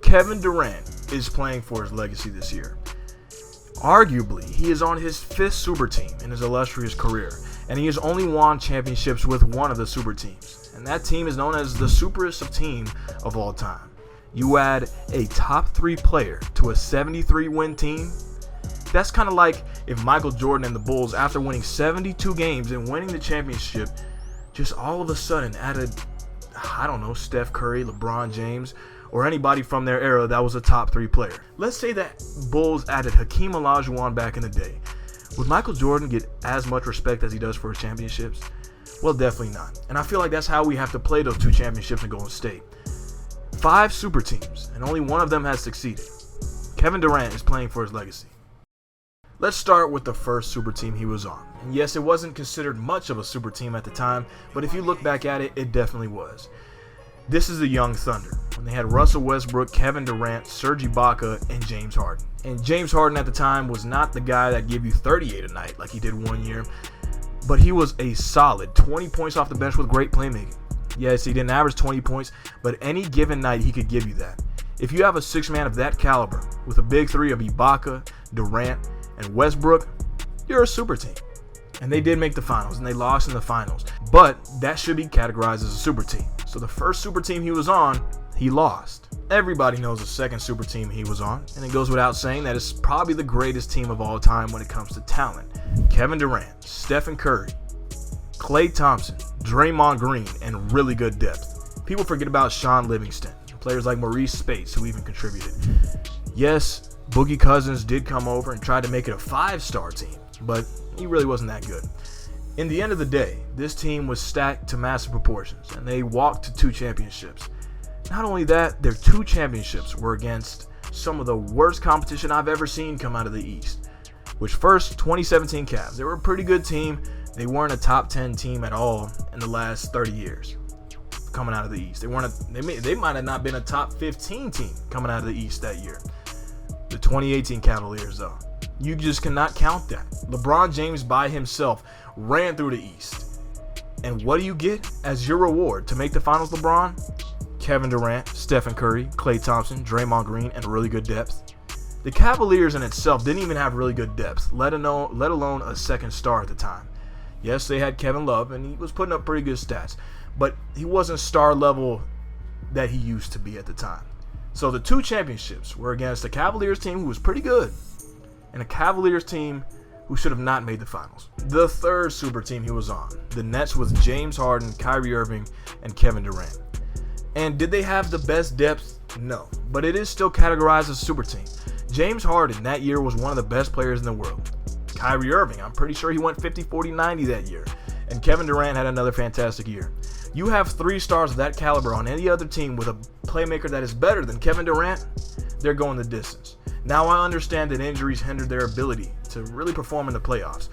Kevin Durant is playing for his legacy this year. Arguably, he is on his 5th super team in his illustrious career, and he has only won championships with one of the super teams, and that team is known as the superest team of all time. You add a top 3 player to a 73-win team. That's kind of like if Michael Jordan and the Bulls, after winning 72 games and winning the championship, just all of a sudden added, I don't know, Steph Curry, LeBron James, or anybody from their era that was a top 3 player. Let's say that Bulls added Hakeem Olajuwon back in the day. Would Michael Jordan get as much respect as he does for his championships? Well, definitely not. And I feel like that's how we have to play those 2 championships in Golden State. 5 super teams, and only one of them has succeeded. Kevin Durant is playing for his legacy. Let's start with the first super team he was on. And yes, it wasn't considered much of a super team at the time, but if you look back at it, it definitely was. This is the Young Thunder, when they had Russell Westbrook, Kevin Durant, Serge Ibaka, and James Harden. And James Harden at the time was not the guy that gave you 38 a night like he did one year, but he was a solid 20 points off the bench with great playmaking. Yes, he didn't average 20 points, but any given night he could give you that. If you have a 6-man of that caliber with a big 3 of Ibaka, Durant, and Westbrook, you're a super team. And they did make the finals, and they lost in the finals. But that should be categorized as a super team. So the first super team he was on, he lost. Everybody knows the second super team he was on, and it goes without saying that it's probably the greatest team of all time when it comes to talent. Kevin Durant, Stephen Curry, Klay Thompson, Draymond Green, and really good depth. People forget about Sean Livingston, players like Maurice Spates who even contributed. Yes, Boogie Cousins did come over and try to make it a 5-star team, but he really wasn't that good. In the end of the day, this team was stacked to massive proportions, and they walked to 2 championships. Not only that, their 2 championships were against some of the worst competition I've ever seen come out of the East. Which first, 2017 Cavs. They were a pretty good team. They weren't a top 10 team at all in the last 30 years coming out of the East. They might have not been a top 15 team coming out of the East that year. The 2018 Cavaliers, though, you just cannot count that. LeBron James by himself ran through the East. And what do you get as your reward to make the finals, LeBron? Kevin Durant, Stephen Curry, Klay Thompson, Draymond Green, and really good depth. The Cavaliers in itself didn't even have really good depth, let alone a second star at the time. Yes, they had Kevin Love, and he was putting up pretty good stats, but he wasn't star level that he used to be at the time. So the 2 championships were against the Cavaliers team, who was pretty good, and a Cavaliers team who should have not made the finals. The third super team he was on, the Nets with James Harden, Kyrie Irving, and Kevin Durant. And did they have the best depth? No, but it is still categorized as a super team. James Harden that year was one of the best players in the world. Kyrie Irving, I'm pretty sure he went 50, 40, 90 that year. And Kevin Durant had another fantastic year. You have 3 stars of that caliber on any other team with a playmaker that is better than Kevin Durant, they're going the distance. Now I understand that injuries hindered their ability to really perform in the playoffs,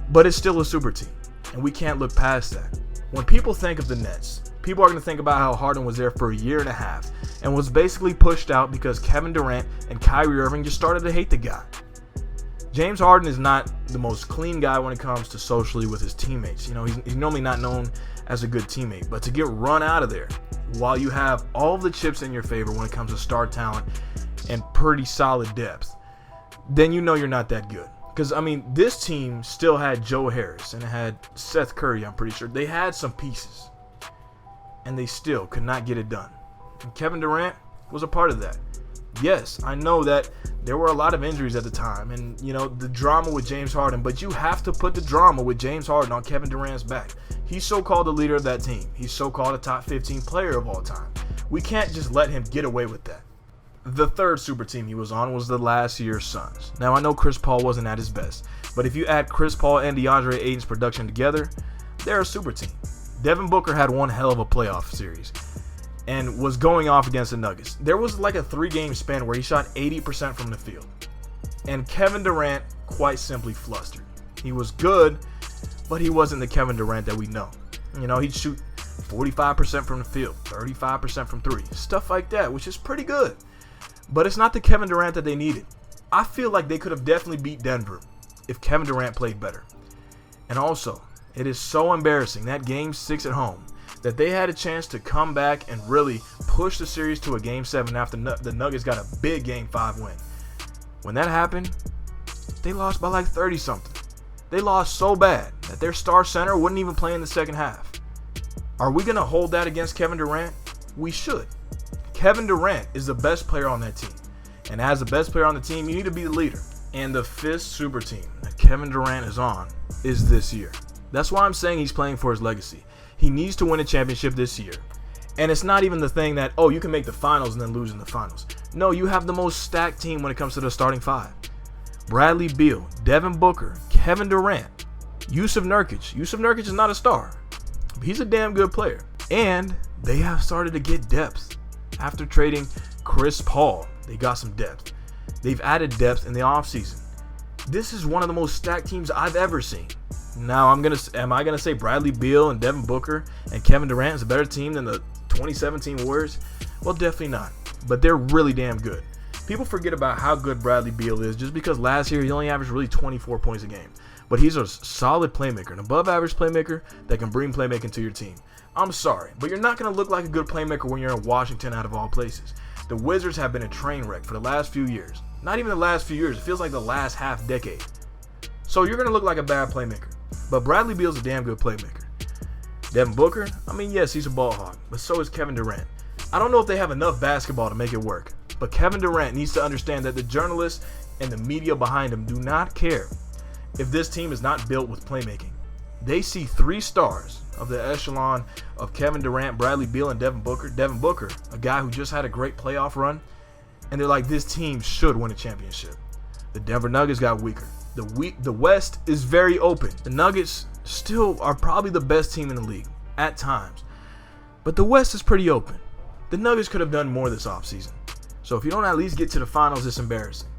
but it's still a super team, and we can't look past that. When people think of the Nets, people are going to think about how Harden was there for a year and a half and was basically pushed out because Kevin Durant and Kyrie Irving just started to hate the guy. James Harden is not the most clean guy when it comes to socially with his teammates. You know, he's normally not known as a good teammate, but to get run out of there while you have all the chips in your favor when it comes to star talent and pretty solid depth, then you know you're not that good. Because, I mean, this team still had Joe Harris and it had Seth Curry, I'm pretty sure. They had some pieces, and they still could not get it done. And Kevin Durant was a part of that. Yes, I know that there were a lot of injuries at the time and, you know, the drama with James Harden, but you have to put the drama with James Harden on Kevin Durant's back. He's so-called the leader of that team. He's so-called a top 15 player of all time. We can't just let him get away with that. The third super team he was on was the last year's Suns. Now, I know Chris Paul wasn't at his best, but if you add Chris Paul and DeAndre Ayton's production together, they're a super team. Devin Booker had one hell of a playoff series and was going off against the Nuggets. There was like a 3-game span where he shot 80% from the field. And Kevin Durant quite simply flustered. He was good, but he wasn't the Kevin Durant that we know. You know, he'd shoot 45% from the field, 35% from 3, stuff like that, which is pretty good. But it's not the Kevin Durant that they needed. I feel like they could have definitely beat Denver if Kevin Durant played better. And also, it is so embarrassing that Game 6 at home, that they had a chance to come back and really push the series to a Game 7 after the Nuggets got a big Game 5 win. When that happened, they lost by like 30-something. They lost so bad that their star center wouldn't even play in the second half. Are we going to hold that against Kevin Durant? We should. Kevin Durant is the best player on that team. And as the best player on the team, you need to be the leader. And the 5th super team that Kevin Durant is on is this year. That's why I'm saying he's playing for his legacy. He needs to win a championship this year. And it's not even the thing that, oh, you can make the finals and then lose in the finals. No, you have the most stacked team when it comes to the starting 5. Bradley Beal, Devin Booker, Kevin Durant, Yusuf Nurkic. Yusuf Nurkic is not a star, but he's a damn good player. And they have started to get depth. After trading Chris Paul, they got some depth. They've added depth in the offseason. This is one of the most stacked teams I've ever seen. Now, am I gonna say Bradley Beal and Devin Booker and Kevin Durant is a better team than the 2017 Warriors? Well, definitely not. But they're really damn good. People forget about how good Bradley Beal is just because last year he only averaged really 24 points a game. But he's a solid playmaker, an above-average playmaker that can bring playmaking to your team. I'm sorry, but you're not going to look like a good playmaker when you're in Washington out of all places. The Wizards have been a train wreck for the last few years. Not even the last few years. It feels like the last half decade. So you're going to look like a bad playmaker. But Bradley Beal's a damn good playmaker. Devin Booker, I mean, yes, he's a ball hog, but so is Kevin Durant. I don't know if they have enough basketball to make it work. But Kevin Durant needs to understand that the journalists and the media behind him do not care if this team is not built with playmaking. They see 3 stars of the echelon of Kevin Durant, Bradley Beal, and Devin Booker. Devin Booker, a guy who just had a great playoff run, and they're like, this team should win a championship. The Denver Nuggets got weaker. The West is very open. The Nuggets still are probably the best team in the league at times, but the West is pretty open. The Nuggets could have done more this offseason. So if you don't at least get to the finals, it's embarrassing.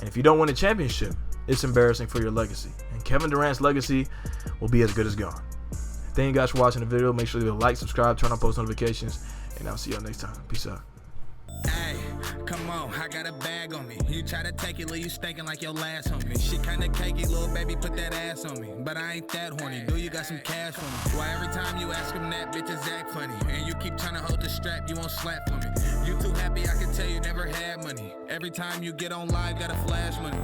And if you don't win a championship, it's embarrassing for your legacy. And Kevin Durant's legacy will be as good as gone. Thank you guys for watching the video. Make sure to like, subscribe, turn on post notifications, and I'll see y'all next time. Peace out. Hey, come on, I got a bag on me. You try to take it, leave you stinking like your last homie. Shit kinda cakey, little baby, put that ass on me. But I ain't that horny, do you got some cash for me? Why every time you ask him that, bitches act funny. And you keep trying to hold the strap, you won't slap for me. You too happy, I can tell you never had money. Every time you get on live, gotta flash money.